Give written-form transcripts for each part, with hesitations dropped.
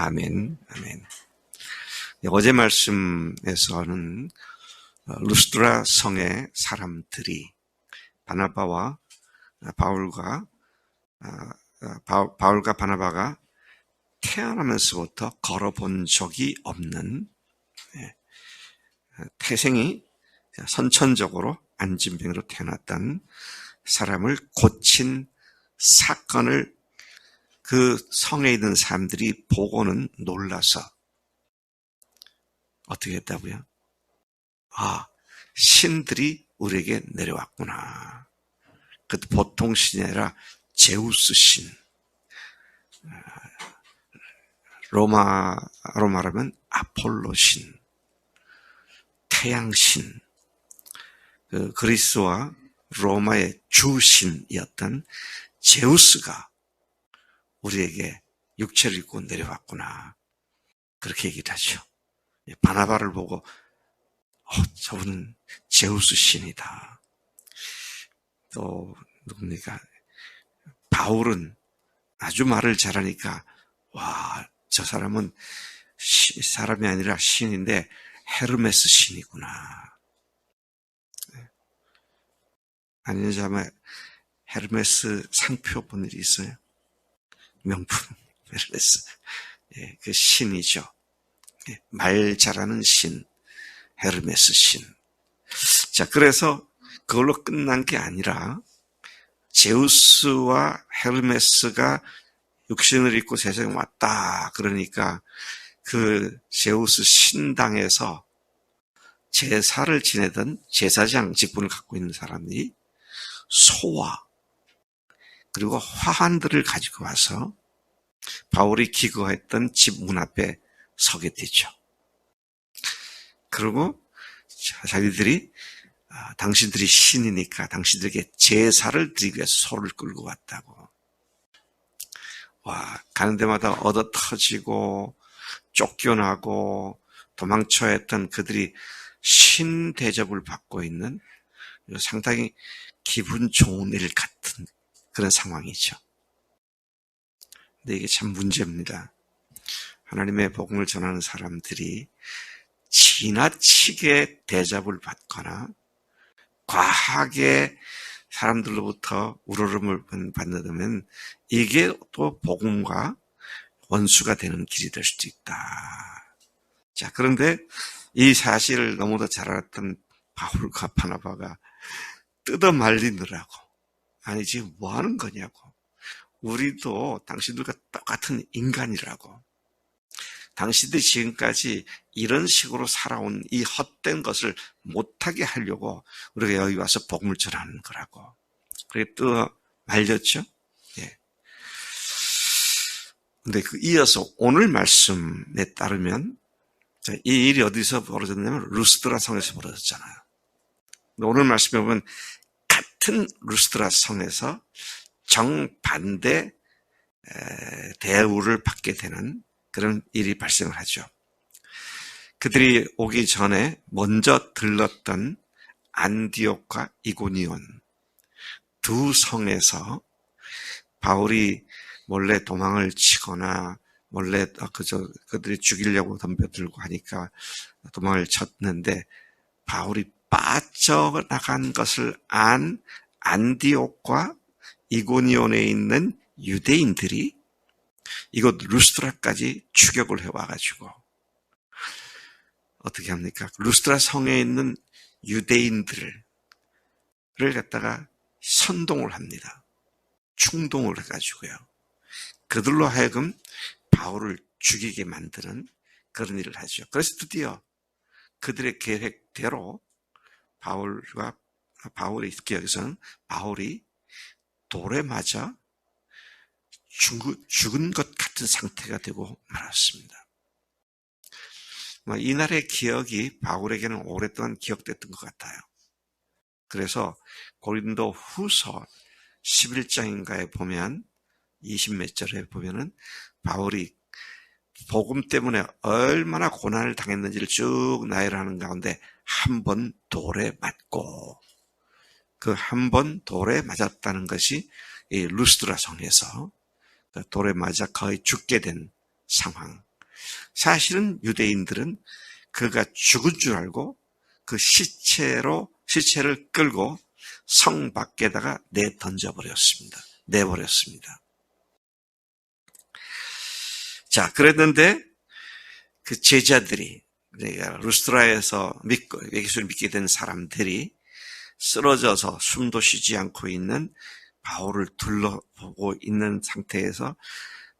아멘, 아멘. 어제 말씀에서는 루스드라 성의 사람들이 바나바와 바울과 바나바가 태어나면서부터 걸어본 적이 없는, 태생이 선천적으로 안진병으로 태어났던 사람을 고친 사건을 그 성에 있는 사람들이 보고는 놀라서 어떻게 했다고요? 신들이 우리에게 내려왔구나. 그것도 보통 신이 아니라 제우스 신. 로마로 말하면 아폴로 신, 태양 신, 그리스와 로마의 주신이었던 제우스가 우리에게 육체를 입고 내려왔구나. 그렇게 얘기를 하죠. 바나바를 보고 저분은 제우스 신이다. 또 누굽니까? 바울은 아주 말을 잘하니까 저 사람은 사람이 아니라 신인데 헤르메스 신이구나. 아니면 헤르메스 상표 본 일이 있어요? 명품 헤르메스. 그 신이죠. 말 잘하는 신, 헤르메스 신. 자, 그래서 그걸로 끝난 게 아니라 제우스와 헤르메스가 육신을 입고 세상에 왔다. 그러니까 그 제우스 신당에서 제사를 지내던 제사장 직분을 갖고 있는 사람이 소와 그리고 화환들을 가지고 와서 바울이 기거했던 집 문 앞에 서게 되죠. 그리고 자기들이 당신들이 신이니까 당신들에게 제사를 드리기 위해서 소를 끌고 왔다고. 가는 데마다 얻어 터지고 쫓겨나고 도망쳐야 했던 그들이 신 대접을 받고 있는 상당히 기분 좋은 일 같은 그런 상황이죠. 근데 이게 참 문제입니다. 하나님의 복음을 전하는 사람들이 지나치게 대접을 받거나 과하게 사람들로부터 우러름을 받는다면 이게 또 복음과 원수가 되는 길이 될 수도 있다. 자, 그런데 이 사실을 너무도 잘 알았던 바울과 바나바가 뜯어 말리느라고, 아니 지금 뭐 하는 거냐고, 우리도 당신들과 똑같은 인간이라고, 당신들이 지금까지 이런 식으로 살아온 이 헛된 것을 못하게 하려고 우리가 여기 와서 복음을 전하는 거라고. 그게 또 말렸죠. 예. 근데 이어서 오늘 말씀에 따르면 이 일이 어디서 벌어졌냐면 루스드라 성에서 벌어졌잖아요. 근데 오늘 말씀에 보면 같은 루스드라 성에서 정반대 대우를 받게 되는 그런 일이 발생을 하죠. 그들이 오기 전에 먼저 들렀던 안디옥과 이고니온 두 성에서 바울이 몰래 도망을 치거나 몰래 그들이 죽이려고 덤벼들고 하니까 도망을 쳤는데 바울이 빠져나간 것을 안 안디옥과 이고니온에 있는 유대인들이 이곳 루스드라까지 추격을 해와가지고 어떻게 합니까? 루스드라 성에 있는 유대인들을 갖다가 선동을 합니다. 충동을 해가지고요. 그들로 하여금 바울을 죽이게 만드는 그런 일을 하죠. 그래서 드디어 그들의 계획대로 바울의 기억에서는 바울이 돌에 맞아 죽은 것 같은 상태가 되고 말았습니다. 이날의 기억이 바울에게는 오랫동안 기억됐던 것 같아요. 그래서 고린도 후서 11장인가에 보면 20몇 절에 보면은 바울이 복음 때문에 얼마나 고난을 당했는지를 쭉 나열하는 가운데 한 번 돌에 맞고 그 한 번 돌에 맞았다는 것이 이 루스드라 성에서 돌에 맞아 거의 죽게 된 상황. 사실은 유대인들은 그가 죽은 줄 알고 그 시체를 끌고 성 밖에다가 내버렸습니다. 자, 그랬는데 그 제자들이, 그러니까 루스드라에서 예수를 믿게 된 사람들이 쓰러져서 숨도 쉬지 않고 있는 바울을 둘러보고 있는 상태에서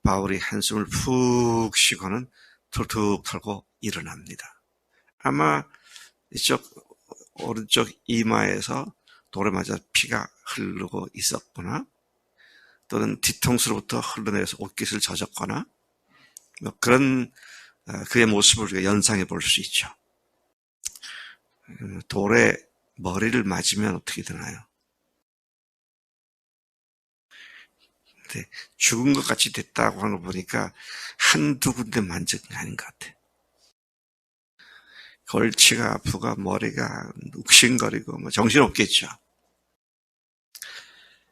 바울이 한숨을 푹 쉬고는 툭툭 털고 일어납니다. 아마 이쪽 오른쪽 이마에서 돌에 맞아 피가 흐르고 있었거나 또는 뒤통수로부터 흘러내려서 옷깃을 젖었거나 뭐 그런 그의 모습을 우리가 연상해 볼 수 있죠. 돌에 머리를 맞으면 어떻게 되나요? 근데 죽은 것 같이 됐다고 하는 거 보니까 한두 군데 만진 게 아닌 것 같아. 골치가 아프고 머리가 욱신거리고 뭐 정신없겠죠.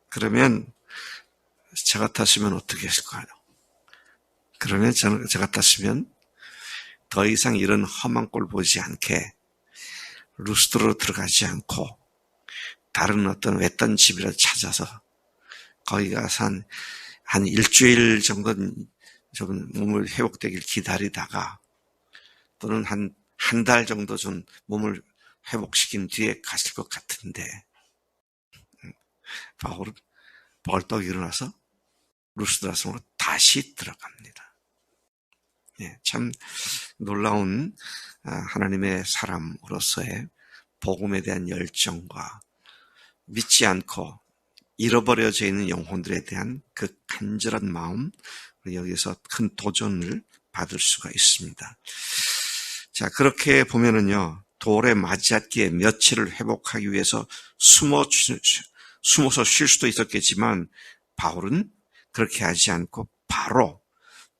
그러면 저 같았으면 어떻게 했을까요? 그러면 저 같았으면 더 이상 이런 험한 꼴 보지 않게 루스드로 들어가지 않고 다른 어떤 외딴 집이라도 찾아서 거기 가서 한 일주일 정도는 좀 몸을 회복되길 기다리다가 또는 한 달 정도 좀 몸을 회복시킨 뒤에 갔을 것 같은데 바울은 벌떡 일어나서 루스드라 성으로 다시 들어갑니다. 참 놀라운 하나님의 사람으로서의 복음에 대한 열정과 믿지 않고 잃어버려져 있는 영혼들에 대한 그 간절한 마음, 여기서 큰 도전을 받을 수가 있습니다. 자, 그렇게 보면은요, 돌에 맞았기에 며칠을 회복하기 위해서 숨어서 쉴 수도 있었겠지만 바울은 그렇게 하지 않고 바로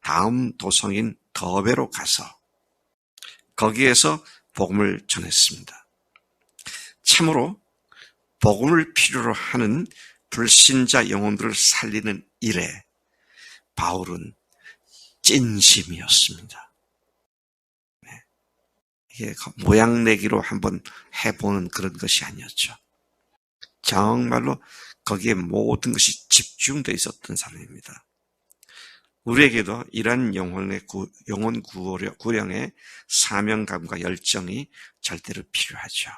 다음 도성인 더베로 가서 거기에서 복음을 전했습니다. 참으로 복음을 필요로 하는 불신자 영혼들을 살리는 일에 바울은 찐심이었습니다. 이게 모양내기로 한번 해보는 그런 것이 아니었죠. 정말로 거기에 모든 것이 집중되어 있었던 사람입니다. 우리에게도 이러한 영혼 구령의 사명감과 열정이 절대로 필요하죠.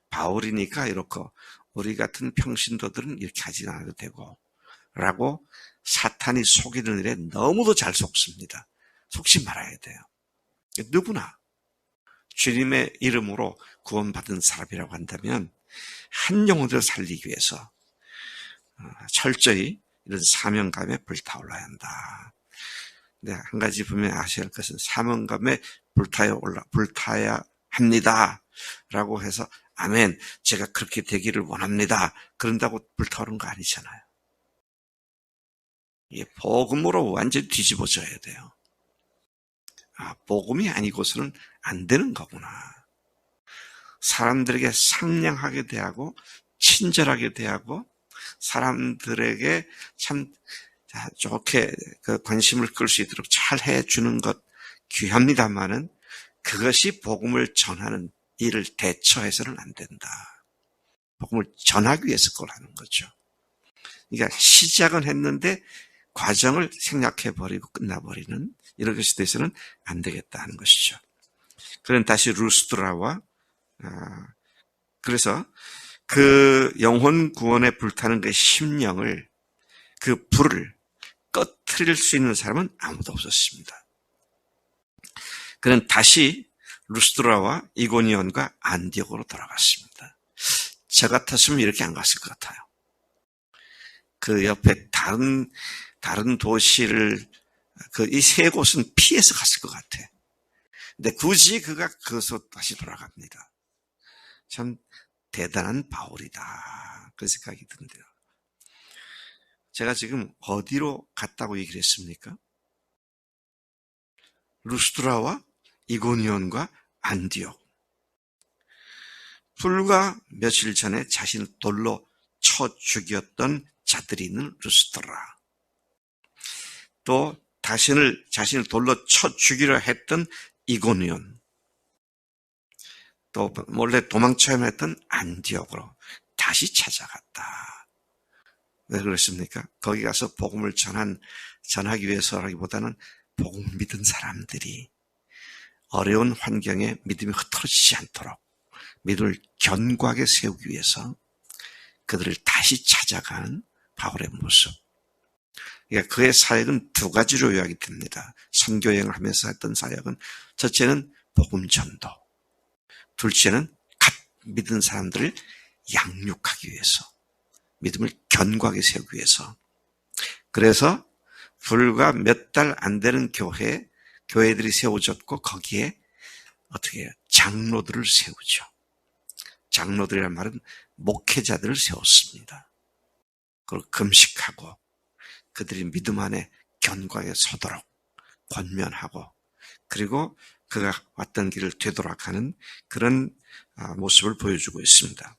바울이니까 이렇고 우리 같은 평신도들은 이렇게 하지 않아도 되고 라고 사탄이 속이는 일에 너무도 잘 속습니다. 속지 말아야 돼요. 누구나 주님의 이름으로 구원받은 사람이라고 한다면 한 영혼을 살리기 위해서 철저히 이런 사명감에 불타올라야 한다. 근데 한 가지 분명히 아셔야 할 것은 사명감에 불타야 합니다. 라고 해서 아멘, 제가 그렇게 되기를 원합니다. 그런다고 불타오른 거 아니잖아요. 이게 복음으로 완전히 뒤집어져야 돼요. 복음이 아니고서는 안 되는 거구나. 사람들에게 상냥하게 대하고 친절하게 대하고 사람들에게 참 좋게 관심을 끌 수 있도록 잘 해주는 것 귀합니다만은 그것이 복음을 전하는 일을 대처해서는 안 된다. 복음을 전하기 위해서 그걸 하는 거죠. 그러니까 시작은 했는데 과정을 생략해버리고 끝나버리는 이런 것이 돼서는 안 되겠다 하는 것이죠. 그는 다시 루스드라와 그래서 그 영혼 구원에 불타는 그 심령을 그 불을 꺼트릴 수 있는 사람은 아무도 없었습니다. 그는 다시 루스드라와 이고니온과 안디옥으로 돌아갔습니다. 저 같았으면 이렇게 안 갔을 것 같아요. 그 옆에 다른 도시를 이 세 곳은 피해서 갔을 것 같아. 근데 굳이 그가 그것으로 다시 돌아갑니다. 참 대단한 바울이다. 그런 생각이 든대요. 제가 지금 어디로 갔다고 얘기를 했습니까? 루스드라와 이고니온과 안디옥. 불과 며칠 전에 자신을 돌로 쳐 죽였던 자들이 있는 루스드라. 또 자신을 돌로 쳐 죽이려 했던 이고니온, 또 몰래 도망쳐야 했던 안디옥으로 다시 찾아갔다. 왜 그렇습니까? 거기 가서 복음을 전하기 위해서라기보다는 복음 믿은 사람들이 어려운 환경에 믿음이 흐트러지지 않도록 믿음을 견고하게 세우기 위해서 그들을 다시 찾아가는 바울의 모습. 그러니까 그의 사역은 두 가지로 요약이 됩니다. 선교여행을 하면서 했던 사역은 첫째는 복음 전도, 둘째는 갓 믿은 사람들을 양육하기 위해서, 믿음을 견고하게 세우기 위해서. 그래서 불과 몇 달 안 되는 교회들이 세워졌고 거기에 어떻게 해요? 장로들을 세우죠. 장로들이란 말은 목회자들을 세웠습니다. 그리고 금식하고 그들이 믿음 안에 견고하게 서도록 권면하고, 그리고 그가 왔던 길을 되돌아가는 그런 모습을 보여주고 있습니다.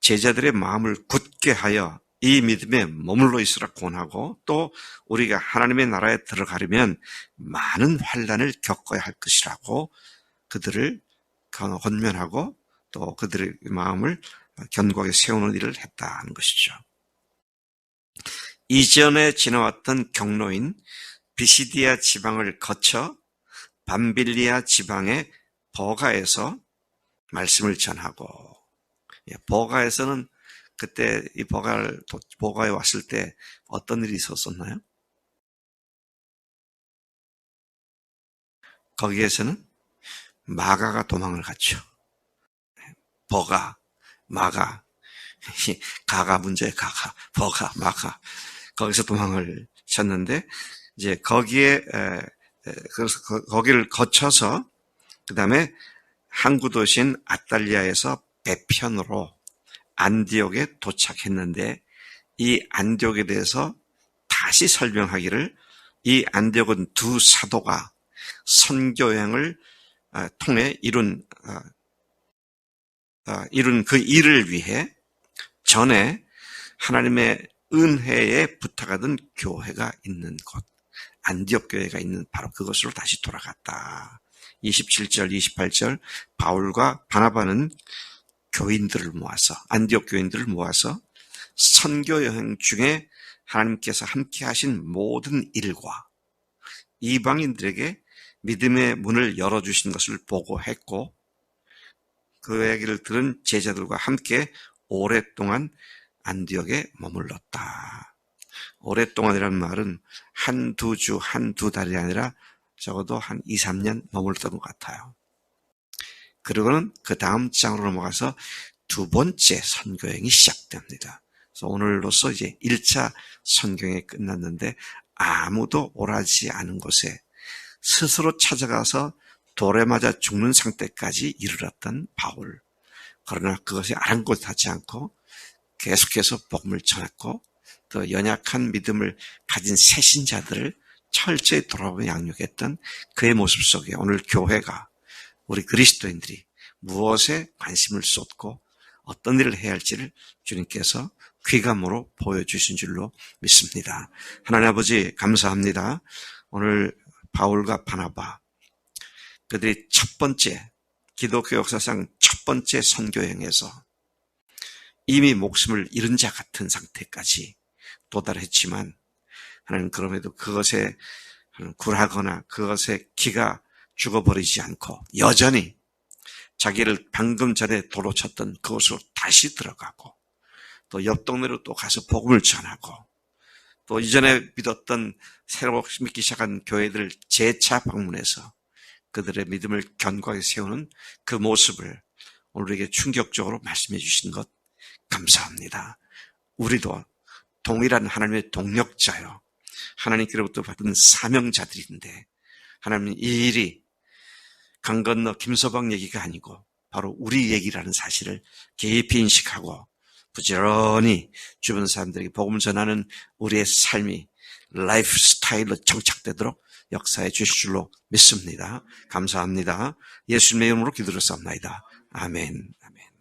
제자들의 마음을 굳게 하여 이 믿음에 머물러 있으라 권하고, 또 우리가 하나님의 나라에 들어가려면 많은 환난을 겪어야 할 것이라고 그들을 권면하고 또 그들의 마음을 견고하게 세우는 일을 했다는 것이죠. 이전에 지나왔던 경로인 비시디아 지방을 거쳐 밤빌리아 지방의 버가에서 말씀을 전하고, 버가에서는 그때 이 버가에 왔을 때 어떤 일이 있었었나요? 거기에서는 마가가 도망을 갔죠. 버가, 마가, 가가 문제의 가가, 버가, 마가. 거기서 도망을 쳤는데, 이제 그래서 거기를 거쳐서, 그 다음에 항구 도시인 아탈리아에서 배편으로 안디옥에 도착했는데, 이 안디옥에 대해서 다시 설명하기를, 이 안디옥은 두 사도가 선교여행을 통해 이룬 그 일을 위해 전에 하나님의 은혜에 부탁하던 교회가 있는 곳, 안디옥 교회가 있는 바로 그것으로 다시 돌아갔다. 27절, 28절 바울과 바나바는 안디옥 교인들을 모아서 선교 여행 중에 하나님께서 함께 하신 모든 일과 이방인들에게 믿음의 문을 열어주신 것을 보고했고, 그 얘기를 들은 제자들과 함께 오랫동안 안디옥에 머물렀다. 오랫동안이라는 말은 한두 주, 한두 달이 아니라 적어도 한 2, 3년 머물렀던 것 같아요. 그리고는 그 다음 장으로 넘어가서 두 번째 선교여행이 시작됩니다. 그래서 오늘로서 이제 1차 선교여행이 끝났는데 아무도 오라지 않은 곳에 스스로 찾아가서 돌에 맞아 죽는 상태까지 이르렀던 바울. 그러나 그것이 아랑곳하지 않고 계속해서 복음을 전했고, 또 연약한 믿음을 가진 새신자들을 철저히 돌아보며 양육했던 그의 모습 속에 오늘 교회가, 우리 그리스도인들이 무엇에 관심을 쏟고 어떤 일을 해야 할지를 주님께서 귀감으로 보여주신 줄로 믿습니다. 하나님 아버지 감사합니다. 오늘 바울과 바나바, 그들이 첫 번째, 기독교 역사상 첫 번째 선교여행에서 이미 목숨을 잃은 자 같은 상태까지 도달했지만, 하나님 그럼에도 그것에 굴하거나 그것에 기가 죽어버리지 않고 여전히 자기를 방금 전에 도로 쳤던 그곳으로 다시 들어가고, 또 옆 동네로 또 가서 복음을 전하고, 또 이전에 믿었던 새로 믿기 시작한 교회들을 재차 방문해서 그들의 믿음을 견고하게 세우는 그 모습을 오늘에게 충격적으로 말씀해 주신 것 감사합니다. 우리도 동일한 하나님의 동력자요, 하나님께로부터 받은 사명자들인데, 하나님 이 일이 강 건너 김서방 얘기가 아니고 바로 우리 얘기라는 사실을 깊이 인식하고 부지런히 주변 사람들에게 복음 전하는 우리의 삶이 라이프 스타일로 정착되도록 역사해 주실 줄로 믿습니다. 감사합니다. 예수님의 이름으로 기도를 쌉나이다. 아멘. 아멘.